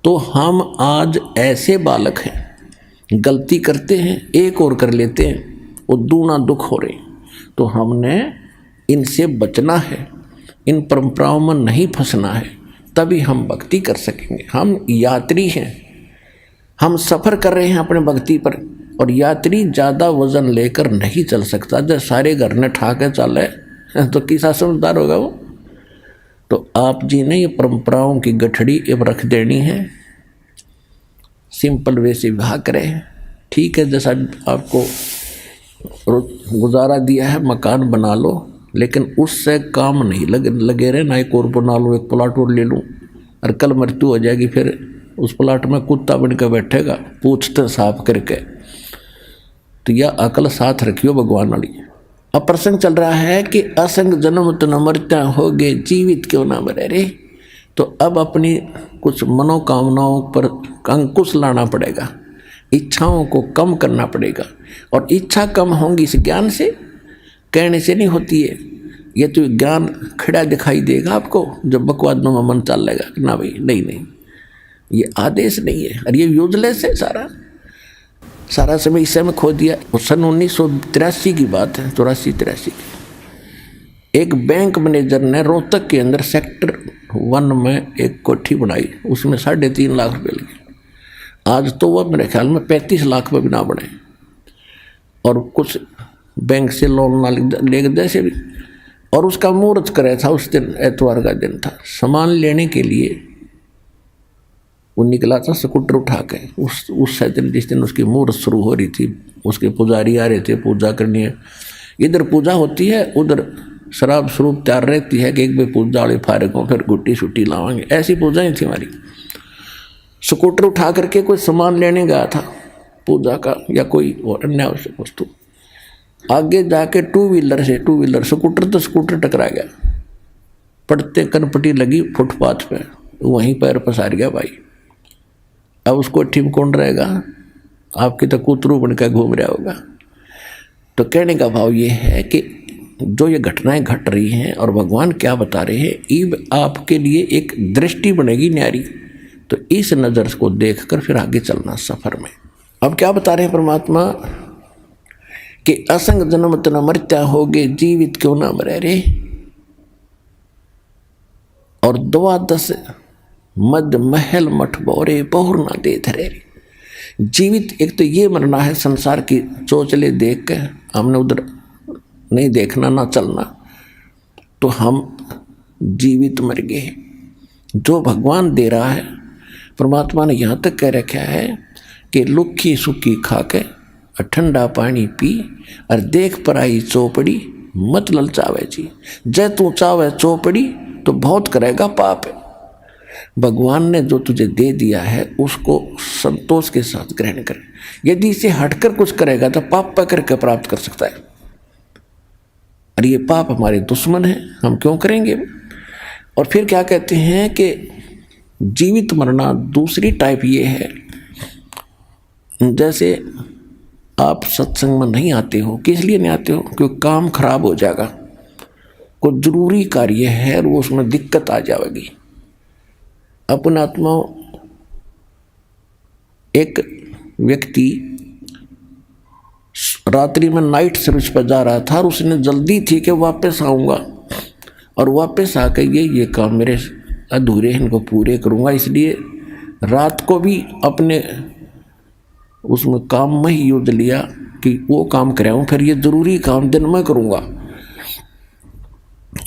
तो हम आज ऐसे बालक हैं, गलती करते हैं एक और कर लेते हैं, वो दूना दुख हो रहे। तो हमने इनसे बचना है, इन परंपराओं में नहीं फंसना है, तभी हम भक्ति कर सकेंगे। हम यात्री हैं, हम सफ़र कर रहे हैं अपने भक्ति पर, और यात्री ज़्यादा वजन लेकर नहीं चल सकता। जब सारे घर ने ठा के चले तो किसा समझदार होगा वो। तो आप जी ने ये परंपराओं की गठड़ी अब रख देनी है, सिंपल वे से विवाह करें। ठीक है, जैसा आपको गुजारा दिया है मकान बना लो, लेकिन उससे काम नहीं लगे रहे, ना एक और बना लो, एक प्लाट और ले लूँ, और कल मृत्यु हो जाएगी, फिर उस प्लाट में कुत्ता बन कर बैठेगा पूछते साफ करके। तो यह अकल साथ रखियो भगवान वाली। अब प्रसंग चल रहा है कि असंग जन्म तो न मरता होगे, जीवित क्यों ना मरे रे। तो अब अपनी कुछ मनोकामनाओं पर अंकुश लाना पड़ेगा, इच्छाओं को कम करना पड़ेगा। और इच्छा कम होंगी इस ज्ञान से, कहने से नहीं होती है। ये तो ज्ञान खड़ा दिखाई देगा आपको जब बकवादों में मन चल लेगा कि ना भाई नहीं, ये आदेश नहीं है, और ये यूजलेस है। सारा समय इस में खो दिया। सन 1983 की बात है, 84-83 की। एक बैंक मैनेजर ने रोहतक के अंदर सेक्टर वन में एक कोठी बनाई, उसमें 3.5 लाख रुपए लगे। आज तो वह मेरे ख्याल में 35 लाख में भी ना बने, और कुछ बैंक से लोन ना ले जैसे भी। और उसका मुहूर्त करे था, उस दिन एतवार का दिन था। सामान लेने के लिए वो निकला था स्कूटर उठा के, उस दिन जिस दिन उसकी मुहूर्त शुरू हो रही थी। उसके पुजारी आ रहे थे, पूजा करनी है। इधर पूजा होती है, उधर शराब स्वरूप तैयार रहती है कि एक बार पूजा वाले फारग हों, फिर गुट्टी शुट्टी लावांगे। ऐसी पूजाएं थी हमारी। स्कूटर उठा करके कोई सामान लेने गया था पूजा का या कोई अन्य आवश्यक वस्तु। आगे जाके टू व्हीलर स्कूटर तो स्कूटर टकरा गया, पड़ते कनपटी लगी फुटपाथ पे, वहीं पैर पसार गया भाई। अब उसको ठीक कौन रहेगा? आपकी तो कूतरू बनकर घूम रहा होगा। तो कहने का भाव ये है कि जो ये घटनाएं घट रही हैं और भगवान क्या बता रहे हैं, ईब आपके लिए एक दृष्टि बनेगी न्यारी। तो इस नज़र को देखकर फिर आगे चलना सफर में। अब क्या बता रहे हैं परमात्मा कि असंग जन्म न मर्त्या होगे, जीवित क्यों ना मरे रे। और 12 मद महल मठ बोरे, बहुर ना दे धरे रे। जीवित एक तो ये मरना है, संसार की चोचले देख के हमने उधर नहीं देखना ना चलना, तो हम जीवित मर गए। जो भगवान दे रहा है, परमात्मा ने यहाँ तक कह रखा है कि लुखी सुखी खा के ठंडा पानी पी और देख पर आई चौपड़ी मत ललचावे जी। जय तू चावे चौपड़ी तो बहुत करेगा पाप। भगवान ने जो तुझे दे दिया है उसको संतोष के साथ ग्रहण कर। यदि इसे हटकर कुछ करेगा तो पाप पकड़ के प्राप्त कर सकता है, और ये पाप हमारे दुश्मन हैं, हम क्यों करेंगे। और फिर क्या कहते हैं कि जीवित मरना दूसरी टाइप ये है, जैसे आप सत्संग में नहीं आते हो, किस लिए नहीं आते हो? क्योंकि काम खराब हो जाएगा, कोई जरूरी कार्य है और वो उसमें दिक्कत आ जाएगी। अपना आत्मा एक व्यक्ति रात्रि में नाइट सर्विस पर जा रहा था और उसने जल्दी थी कि वापस आऊँगा, और वापस आकर ये काम मेरे अधूरे हैं, इनको पूरे करूँगा, इसलिए रात को भी अपने उसमें काम में ही युद्ध लिया कि वो काम कराऊँ, फिर ये ज़रूरी काम दिन में करूँगा।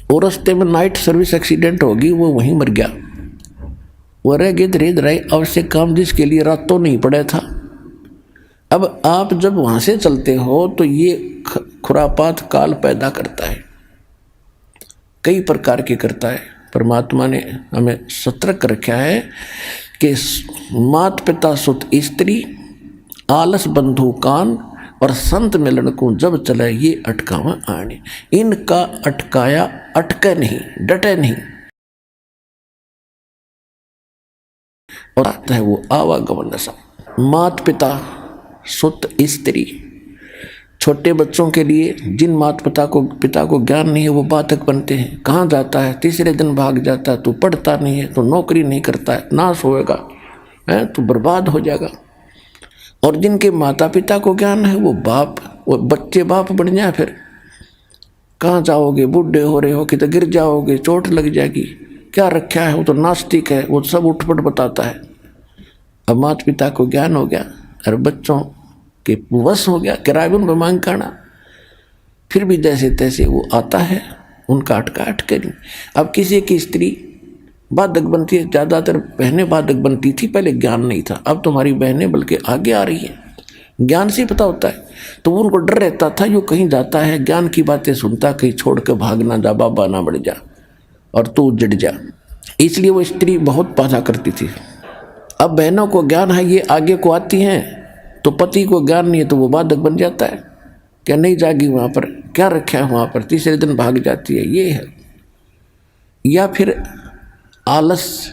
और रास्ते में नाइट सर्विस एक्सीडेंट होगी, वो वहीं मर गया। वो रह गए धीरे रहे आवश्यक काम जिसके लिए रातों नहीं पड़ा था। अब आप जब वहाँ से चलते हो तो ये खुरापात काल पैदा करता है, कई प्रकार के करता है। परमात्मा ने हमें सतर्क रखा है कि मात पिता सुत स्त्री, आलस बंधु कान और संत मिलन को जब चले ये अटकावा आने। इनका अटकाया अटके नहीं, डटे नहीं, और आता है वो आवागमन सा। मात पिता सुत स्त्री, छोटे बच्चों के लिए जिन माता पिता को ज्ञान नहीं है वो बाधक बनते हैं। कहाँ जाता है? तीसरे दिन भाग जाता है। तू पढ़ता नहीं है, तो नौकरी नहीं करता है, नाश होएगा, है तो बर्बाद हो जाएगा। और जिनके माता पिता को ज्ञान है वो बच्चे बाप बन जाए, फिर कहाँ जाओगे? बूढ़े हो रहे हो कि तो गिर जाओगे, चोट लग जाएगी, क्या रखा है? वो तो नास्तिक है, वो सब उठपट बताता है। अब माता पिता को ज्ञान हो गया और बच्चों के वश हो गया, किराए उनको मांग करना, फिर भी जैसे तैसे वो आता है, उनका अटका अटके नहीं। अब किसी की स्त्री बाधक बनती है, ज़्यादातर बहनें बाधक बनती थी, पहले ज्ञान नहीं था। अब तुम्हारी बहनें बल्कि आगे आ रही हैं, ज्ञान से पता होता है। तो उनको डर रहता था, जो कहीं जाता है ज्ञान की बातें सुनता, कहीं छोड़ कर भाग ना जा, बाबा ना बढ़ जा और तू उजड़ जा, इसलिए वो स्त्री बहुत बाधा करती थी। अब बहनों को ज्ञान है, ये आगे को आती हैं, तो पति को ज्ञान नहीं है तो वो बाधक बन जाता है, क्या नहीं जागी वहाँ पर, क्या रखा है वहाँ पर, तीसरे दिन भाग जाती है, ये है। या फिर आलस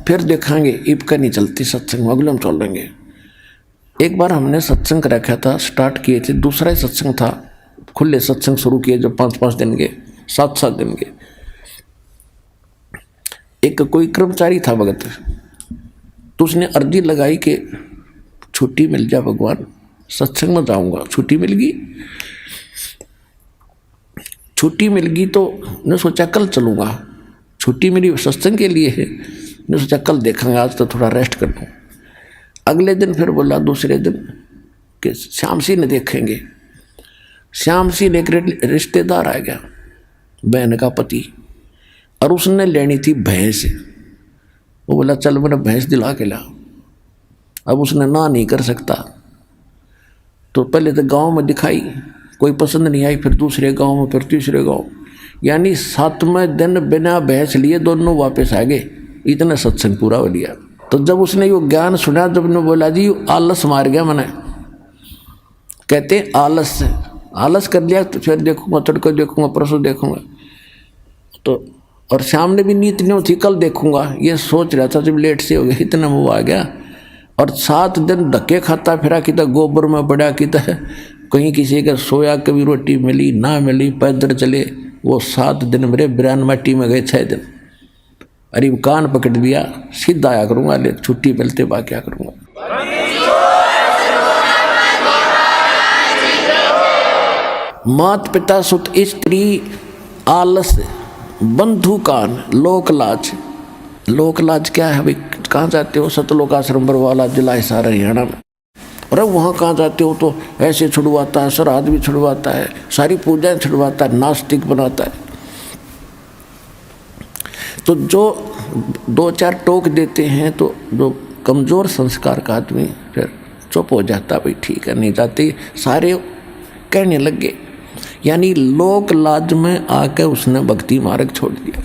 फिर देखांगे इबका नहीं चलती सत्संग, अगले हम चल लेंगे। एक बार हमने सत्संग रखा था, स्टार्ट किए थे, दूसरा ही सत्संग था, खुले सत्संग शुरू किए जो 5-5 दिन के, 7-7 दिन के। एक कोई कर्मचारी था भगत, तो उसने अर्जी लगाई कि छुट्टी मिल जा भगवान, सत्संग में जाऊंगा। छुट्टी मिल गई, छुट्टी मिल गई तो ने सोचा कल चलूँगा, छुट्टी मेरी सत्संग के लिए है, ने सोचा कल देखेंगे, आज तो थोड़ा रेस्ट कर लूँ। अगले दिन फिर बोला दूसरे दिन कि श्याम सिंह ने देखेंगे। श्याम सिंह एक रिश्तेदार आ गया, बहन का पति, और उसने लेनी थी भैंस। वो बोला चल मेरा भैंस दिला के ला। अब उसने ना नहीं कर सकता, तो पहले तो गांव में दिखाई, कोई पसंद नहीं आई, फिर दूसरे गांव में, फिर तीसरे गांव, यानी 7वें दिन बिना भैंस लिए दोनों वापस आ गए। इतना सत्संग पूरा हो लिया। तो जब उसने यो ज्ञान सुना, जब ने बोला जी आलस मार गया मैंने, कहते आलस कर लिया, तो फिर देखूंगा, तड़को देखूंगा, परसों देखूंगा। तो और शाम ने भी नींद नहीं थी, कल देखूंगा, ये सोच रहा था। जब लेट से हो गया, इतना मुँह आ गया, और 7 दिन धक्के खाता फिरा, कि गोबर में पड़ा, कि कहीं किसी का सोया, कभी रोटी मिली ना मिली, पैदल चले। वो 7 दिन मेरे बिरान माटी में गए, 6 दिन। अरे कान पकड़ दिया, सीधा आया करूँगा, ले छुट्टी मिलते बा क्या करूँगा। मात पिता सुत स्त्री आलस बंधु कान लोकलाज। लोकलाज क्या है भाई? कहाँ जाते हो? सतलोक आश्रम बरवाला, जिला हिसार, हरियाणा में। और अब वहाँ कहाँ जाते हो तो ऐसे छुड़वाता है, श्राद्ध भी छुड़वाता है, सारी पूजाएं छुड़वाता है, नास्तिक बनाता है। तो जो 2-4 टोक देते हैं तो जो कमज़ोर संस्कार का आदमी फिर चुप हो जाता, भाई ठीक है, नहीं जाते, सारे कहने लग गए। यानी लोक लाज में आकर उसने भक्ति मार्ग छोड़ दिया।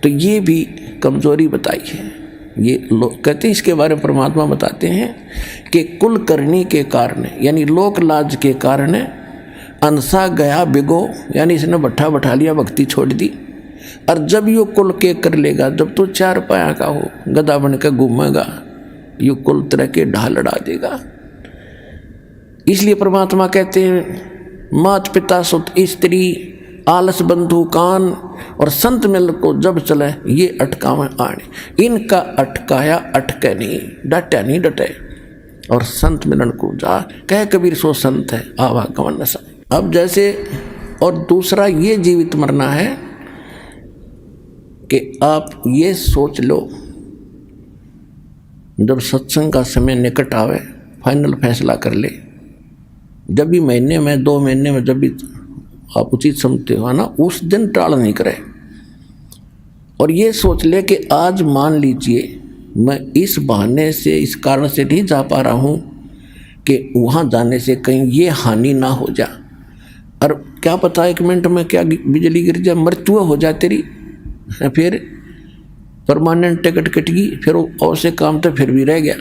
तो ये भी कमजोरी बताई है। ये लोग कहते हैं, इसके बारे में परमात्मा बताते हैं कि कुल करनी के कारण, यानी लोक लाज के कारण अनसा गया बिगो, यानी इसने बट्ठा बैठा लिया, भक्ति छोड़ दी। और जब यो कुल के कर लेगा, जब तो 4 पाया का हो, गधा बन के घूमेगा, यो कुल तरह के ढाल लड़ा देगा। इसलिए परमात्मा कहते हैं मात पिता सुत स्त्री आलस बंधु कान, और संत मिल को जब चले ये अटकावे आने। इनका अटकाया अटके नहीं, डटा नहीं डटे। और संत मिलन को जा कह कबीर सो संत है आवागमन नशा। अब जैसे और दूसरा ये जीवित मरना है कि आप ये सोच लो, जब सत्संग का समय निकट आवे, फाइनल फैसला कर ले। जब भी महीने में 2 महीने में जब भी आप उचित समझते हो ना, उस दिन टाल नहीं करे। और ये सोच ले कि आज मान लीजिए मैं इस बहाने से, इस कारण से नहीं जा पा रहा हूँ कि वहाँ जाने से कहीं ये हानि ना हो जा। और क्या पता 1 मिनट में क्या बिजली गिर जाए, मृत्यु हो जाए तेरी, फिर परमानेंट टिकट कट गई, फिर और से काम तो फिर भी रह गया।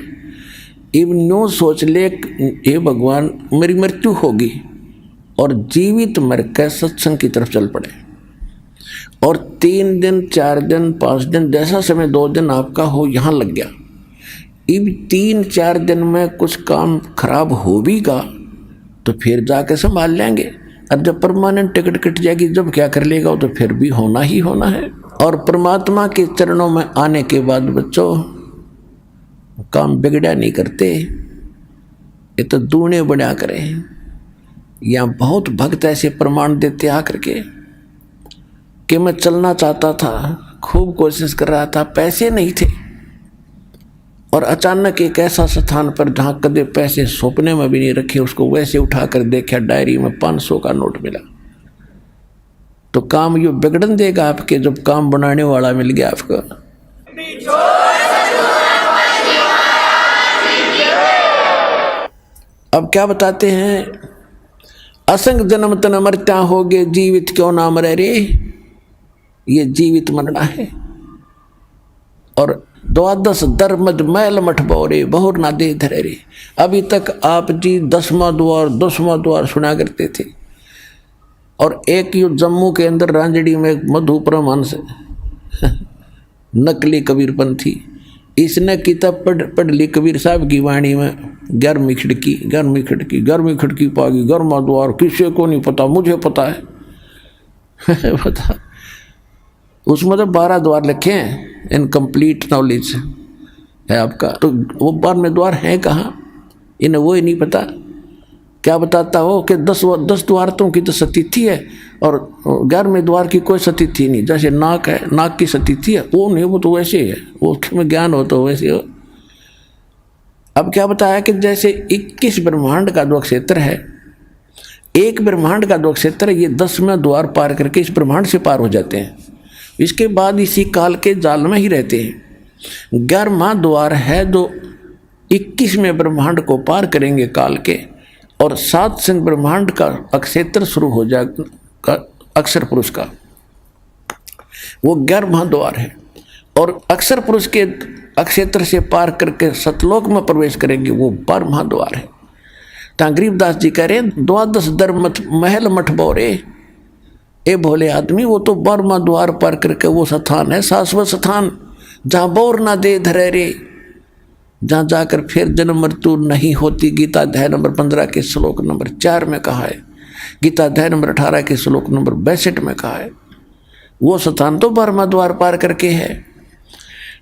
इवन न्यू सोच ले, हे भगवान मेरी मृत्यु होगी, और जीवित मर कर सत्संग की तरफ चल पड़े। और 3 दिन 4 दिन 5 दिन जैसा समय 2 दिन आपका हो यहाँ लग गया। इब 3-4 दिन में कुछ काम खराब हो भी गा तो फिर जाके संभाल लेंगे। और जब परमानेंट टिकट कट जाएगी, जब क्या कर लेगा, तो फिर भी होना ही होना है। और परमात्मा के चरणों में आने के बाद बच्चों काम बिगड़ा नहीं करते, ये तो दूने बढ़ा करें। या बहुत भक्त ऐसे प्रमाण देते आकर के कि मैं चलना चाहता था, खूब कोशिश कर रहा था, पैसे नहीं थे, और अचानक एक ऐसा स्थान पर जहाँ कदे पैसे सपने में भी नहीं रखे, उसको वैसे उठाकर देखा, डायरी में 500 का नोट मिला। तो काम यो बिगड़न देगा आपके, जब काम बनाने वाला मिल गया आपको। अब क्या बताते हैं, असंग जन्म तन मरत्या होगे, जीवित क्यों ना मरे रे। ये जीवित मरना है। और 12 दरमद मैल मठ बोरे बहुर ना दे धरे रे। अभी तक आप जी 10वां द्वार सुना करते थे। और एक यो जम्मू के अंदर रांजड़ी में एक मधु परमहंस नकली कबीरपंथी, इसने किताब पढ़ ली कबीर साहब की वाणी में, 11वीं खिड़की पागी, 11वां द्वार किसी को नहीं पता, मुझे पता है पता। उसमें तो 12 द्वार लिखे हैं, इनकम्प्लीट नॉलेज है आपका। तो वो 12वें द्वार है कहाँ, इन्हें वो ही नहीं पता। क्या बताता हो कि 10 द्वार तो की तो सतिथि है, और 11वें द्वार की कोई स्थिति नहीं। जैसे नाक है, नाक की स्थिति है, वो नहीं, वो तो वैसे ही है, वो में ज्ञान हो तो वैसे हो। अब क्या बताया कि जैसे 21 ब्रह्मांड का जो क्षेत्र है, एक ब्रह्मांड का जो क्षेत्र है, ये 10वें द्वार पार करके इस ब्रह्मांड से पार हो जाते हैं। इसके बाद इसी काल के जाल में ही रहते हैं। 11वां द्वार है जो 21वें ब्रह्मांड को पार करेंगे काल के, और 7 संग ब्रह्मांड का अक्षेत्र शुरू हो जाएगा, अक्षर पुरुष का, वो 11वां द्वार है। और अक्षर पुरुष के अक्षेत्र से पार करके सतलोक में प्रवेश करेंगे, वो 12वां द्वार है। गरीबदास जी कह रहे, द्वादश दर महल मठ बोरे, ए भोले आदमी, वो तो 12वां द्वार पार करके वो स्थान है, शाश्वत स्थान, जहाँ बोर ना दे धरे रे, जहाँ जाकर फिर जन्म मृत्यु नहीं होती। गीता अध्याय नंबर 15 के श्लोक नंबर 4 में कहा है, गीता अध्याय नंबर 18 के श्लोक नंबर 62 में कहा है। वो स्थान तो 12वां द्वार पार करके है।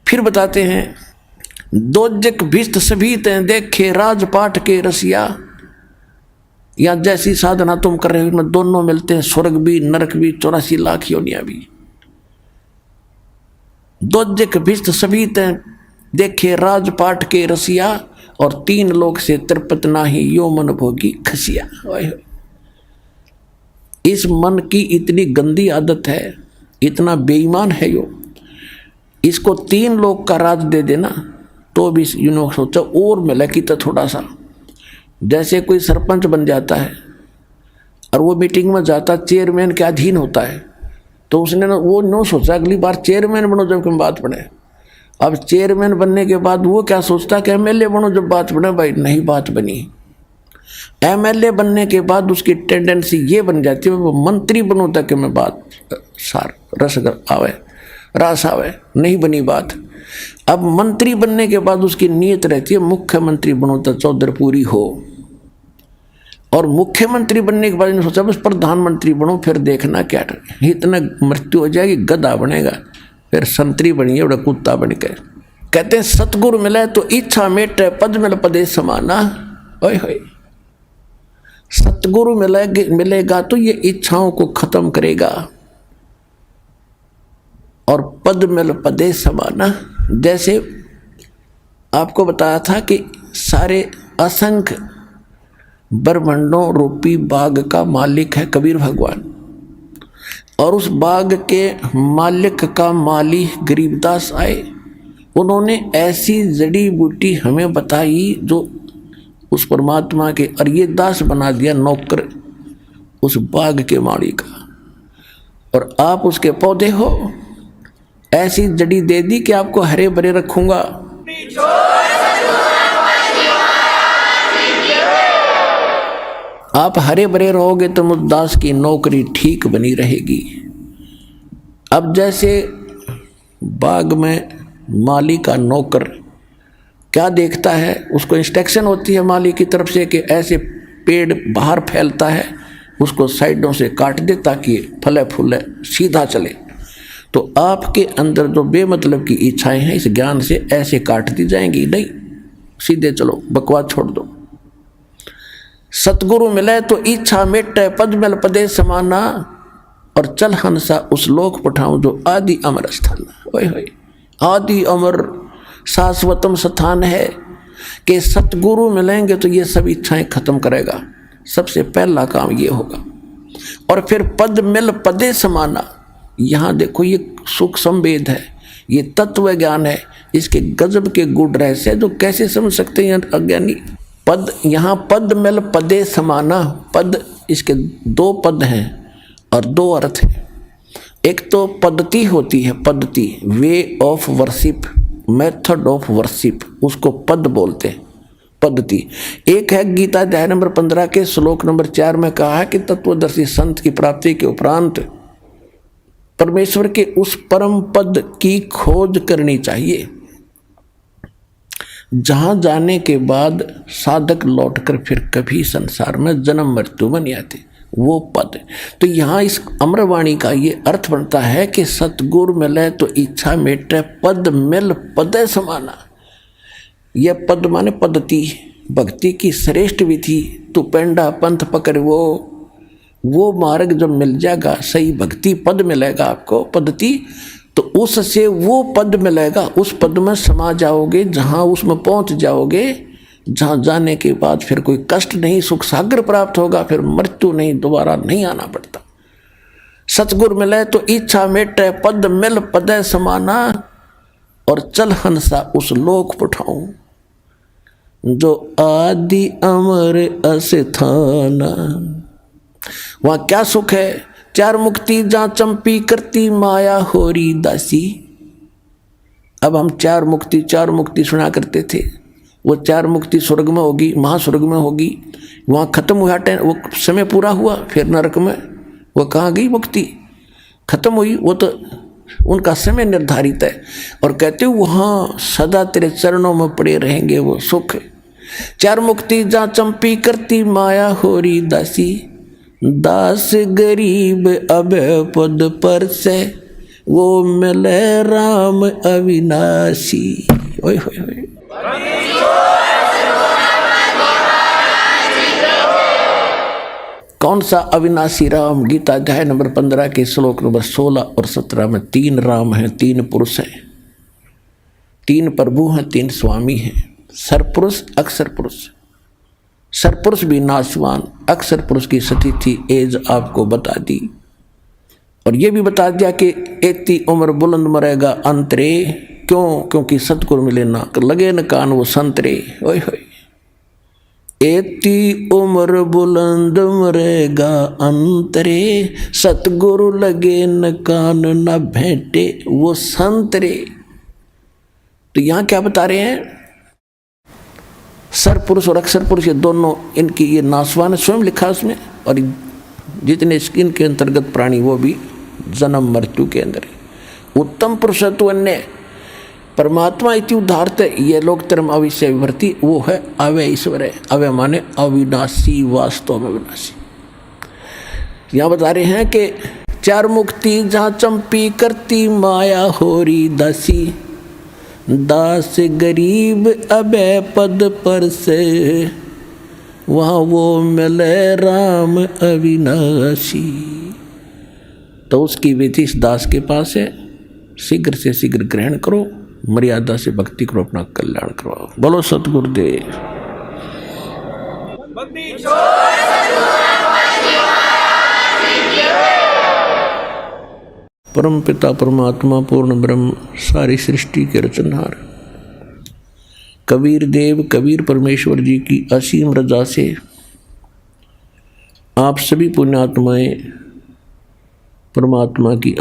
फिर बताते हैं, दोजक भिस्त सभी ते देखे राजपाट के रसिया, या जैसी साधना तुम कर रहे हो में दोनों मिलते हैं, स्वर्ग भी नरक भी 84 लाख योनियां भी। दोजक भिस्त सभी ते देखे राजपाट के रसिया, और 3 लोक से तृप्त नाही यो मन भोगी खसिया। इस मन की इतनी गंदी आदत है, इतना बेईमान है यो, इसको 3 लोक का राज दे देना तो भी यूनो सोचा और मिला कि तो थोड़ा सा। जैसे कोई सरपंच बन जाता है और वो मीटिंग में जाता, चेयरमैन के अधीन होता है, तो उसने ना वो नो सोचा अगली बार चेयरमैन बनो जब कम बात बने। अब चेयरमैन बनने के बाद वो क्या सोचता कि एमएलए बनो जब बात बने, भाई नहीं बात बनी। एमएलए बनने के बाद उसकी टेंडेंसी ये बन जाती है वो मंत्री बनो तक मैं बात सार रस आवे, रास आवे, नहीं बनी बात। अब मंत्री बनने के बाद उसकी नीयत रहती है मुख्यमंत्री बनो तो चौधर पूरी हो, और मुख्यमंत्री बनने के बाद इन्होंने सोचा बस प्रधानमंत्री बनो, फिर देखना क्या इतना मृत्यु हो जाएगी, गधा बनेगा, फिर संतरी बनिए बड़ा कुत्ता बन के। कहते हैं सतगुरु मिले तो इच्छा मेटे पद मिल पदे समाना। ओए होए, सतगुरु मिलेगा तो ये इच्छाओं को खत्म करेगा, और पद मिल पदे समाना। जैसे आपको बताया था कि सारे असंख्य ब्रह्मांडों रूपी बाग का मालिक है कबीर भगवान, और उस बाग के मालिक का माली गरीबदास आए। उन्होंने ऐसी जड़ी बूटी हमें बताई जो उस परमात्मा के, और ये दास बना दिया नौकर उस बाग के माली का, और आप उसके पौधे हो। ऐसी जड़ी दे दी कि आपको हरे भरे रखूंगा। आप हरे भरे रहोगे तो मुद्दास की नौकरी ठीक बनी रहेगी। अब जैसे बाग में माली का नौकर क्या देखता है, उसको इंस्ट्रक्शन होती है माली की तरफ से कि ऐसे पेड़ बाहर फैलता है, उसको साइडों से काट दे ताकि फले फूले सीधा चले। तो आपके अंदर जो बेमतलब की इच्छाएं हैं इस ज्ञान से ऐसे काट दी जाएंगी, नहीं सीधे चलो, बकवास छोड़ दो। सतगुरु मिले तो इच्छा मेटे पद मिल पदे समाना, और चल हंसा उस लोक पठाऊं जो आदि अमर स्थान। ओए होए, आदि अमर शाश्वतम स्थान है कि सतगुरु मिलेंगे तो ये सब इच्छाएं खत्म करेगा। सबसे पहला काम ये होगा। और फिर पद मिल पदे समाना, यहाँ देखो ये सुख संवेद है, ये तत्व ज्ञान है, इसके गजब के गुण रहस्य जो कैसे समझ सकते हैं अज्ञानी। पद, यहाँ पद मिल पदे समाना, पद इसके 2 पद हैं और 2 अर्थ हैं। एक तो पद्धति होती है, पद्धति way of worship, method of worship, उसको पद बोलते हैं, पद्धति। एक है गीता अध्याय नंबर 15 के श्लोक नंबर 4 में कहा है कि तत्वदर्शी संत की प्राप्ति के उपरांत परमेश्वर के उस परम पद की खोज करनी चाहिए, जहां जाने के बाद साधक लौटकर फिर कभी संसार में जन्म मृत्यु में नहीं आते, वो पद। तो यहाँ इस अमरवाणी का ये अर्थ बनता है कि सतगुरु मिले तो इच्छा मेटे पद मिल पदे समाना। यह पद माने पद्धति, भक्ति की श्रेष्ठ विधि। तू पेंडा पंथ पकड़ वो, वो मार्ग जब मिल जाएगा, सही भक्ति पद मिलेगा आपको, पद्धति, तो उससे वो पद मिलेगा, उस पद में समा जाओगे, जहाँ उसमें पहुँच जाओगे, जहाँ जाने के बाद फिर कोई कष्ट नहीं, सुख सागर प्राप्त होगा, फिर मृत्यु नहीं, दोबारा नहीं आना पड़ता। सतगुर मिले तो इच्छा मेटे, पद मिल पदे समाना, और चल हंसा उस लोक पठाऊं, जो आदि अमर अस्थाना। वहां क्या सुख है? चार मुक्ति जहां चंपी करती माया होरी दासी। अब हम चार मुक्ति सुना करते थे, वो चार मुक्ति स्वर्ग में होगी, महास्वर्ग में होगी, वहां खत्म हुआ, वो समय पूरा हुआ, फिर नरक में वो कहाँ गई? मुक्ति खत्म हुई, वो तो उनका समय निर्धारित है, और कहते हो वहाँ सदा तेरे चरणों में पड़े रहेंगे, वो सुख है। चार मुक्ति जहाँ चंपी करती माया होरी दासी, दास गरीब अब पद पर से, वो मिले राम अविनाशी। ओए होए होए, कौन सा अविनाशी राम? गीता अध्याय नंबर 15 के श्लोक नंबर 16 और 17 में 3 राम हैं, 3 पुरुष हैं, 3 प्रभु हैं, 3 स्वामी हैं। सरपुरुष, अक्षर पुरुष। सरपुरुष भी नाशवान, अक्षर पुरुष की स्थिति एज आपको बता दी, और ये भी बता दिया कि एती उम्र बुलंद मरेगा अंतरे। क्यों? क्योंकि सतगुरु मिले ना लगे न कान वो संतरे। ओए होए, एती उम्र बुलंद मरेगा अंतरे, सतगुरु लगे न कान न भेंटे वो संतरे। तो यहां क्या बता रहे हैं? सरपुरुष और अक्षर पुरुष ये दोनों, इनकी ये नासवान स्वयं लिखा उसमें, और जितने इनके अंतर्गत प्राणी वो भी जन्म मृत्यु के अंदर है। उत्तम पुरुषत्व अन्य परमात्मा इति उदाहरत, ये लोग तरम अविश्य विभर्ति, वो है अवय ईश्वर है। अवय माने अविनाशी, वास्तव में विनाशी। यहाँ बता रहे हैं कि चार मुक्ति जहाँ चंपी करती माया होरी दासी, दास गरीब अभय पद पर से, वहाँ वो मिले राम अविनाशी। तो उसकी विधि इस दास के पास है, शीघ्र से शीघ्र ग्रहण करो, मर्यादा से भक्ति करो, अपना कल्याण करवाओ। बोलो सतगुरुदेव। परम पिता परमात्मा पूर्ण ब्रह्म सारी सृष्टि के रचनहार कबीर देव कबीर परमेश्वर जी की असीम रजा से आप सभी पुण्यात्माएं परमात्मा की